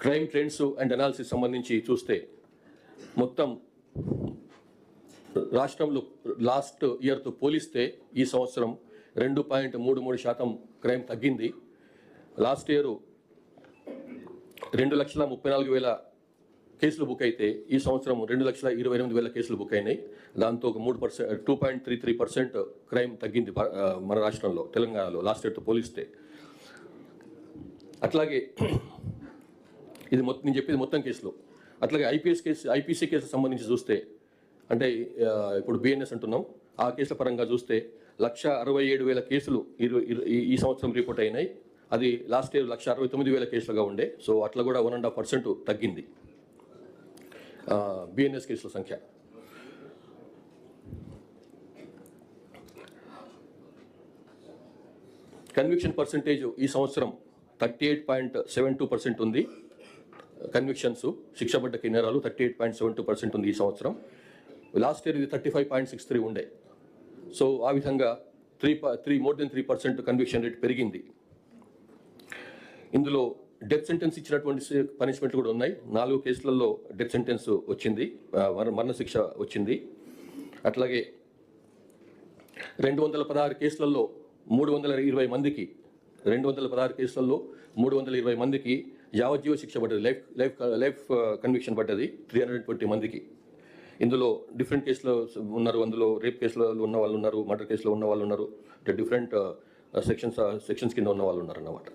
Crime trends and analysis సంబంధించి చూస్తే మొత్తం రాష్ట్రంలో లాస్ట్ ఇయర్తో పోలిస్తే ఈ సంవత్సరం 2.33% క్రైమ్ తగ్గింది. లాస్ట్ ఇయర్ 2,34,000 కేసులు బుక్ అయితే ఈ సంవత్సరం 2,28,000 కేసులు బుక్ అయినాయి. దాంతో ఒక 2.33% క్రైమ్ తగ్గింది మన రాష్ట్రంలో, తెలంగాణలో లాస్ట్ ఇయర్తో పోలిస్తే. అట్లాగే ఇది నేను చెప్పేది మొత్తం కేసులు. అట్లాగే ఐపీసీ కేసు సంబంధించి చూస్తే, అంటే ఇప్పుడు బిఎన్ఎస్ అంటున్నాం, ఆ కేసుల పరంగా చూస్తే 1,67,000 కేసులు ఈ సంవత్సరం రిపోర్ట్ అయినాయి. అది లాస్ట్ ఇయర్ 1,69,000 కేసులుగా ఉండే. సో అట్లా కూడా 1.5% తగ్గింది బిఎన్ఎస్ కేసుల సంఖ్య. కన్విక్షన్ పర్సంటేజ్ ఈ సంవత్సరం 38.72% ఉంది. కన్విక్షన్స్, శిక్షపడ్డ నేరాలు 38.72% ఉంది ఈ సంవత్సరం. లాస్ట్ ఇయర్ ఇది 35.63 ఉండే. సో ఆ విధంగా మోర్ దెన్ 3% కన్విక్షన్ రేట్ పెరిగింది. ఇందులో డెత్ సెంటెన్స్ ఇచ్చినటువంటి పనిష్మెంట్లు కూడా ఉన్నాయి. 4 కేసులలో డెత్ సెంటెన్స్ వచ్చింది, మరణశిక్ష వచ్చింది. అట్లాగే 216 కేసులలో 320 మందికి 216 కేసులలో 320 మందికి యావజ్జీవ శిక్ష పడ్డది, లైఫ్ కన్విక్షన్ పడ్డది 320 మందికి. ఇందులో డిఫరెంట్ కేసులో ఉన్నారు. అందులో రేప్ కేసులో ఉన్న వాళ్ళు ఉన్నారు, మర్డర్ కేసులో ఉన్న వాళ్ళు ఉన్నారు, డిఫరెంట్ సెక్షన్స్ కింద ఉన్న వాళ్ళు ఉన్నారు అన్నమాట.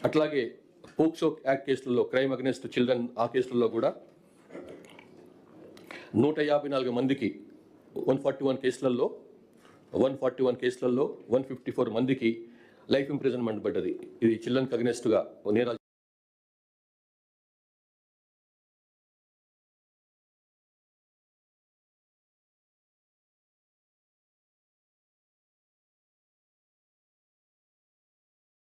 అట్లాగే పోక్సో యాక్ట్ కేసులలో, క్రైమ్ అగెన్స్ట్ చిల్డ్రన్, ఆ కేసులలో కూడా 154 మందికి 141 కేసులలో 154 కేసులలో 154 మందికి లైఫ్ ఇంప్రిజన్మెంట్ పడ్డది. ఇది చిల్డ్రన్కి అగెన్స్ట్గా నేరాలు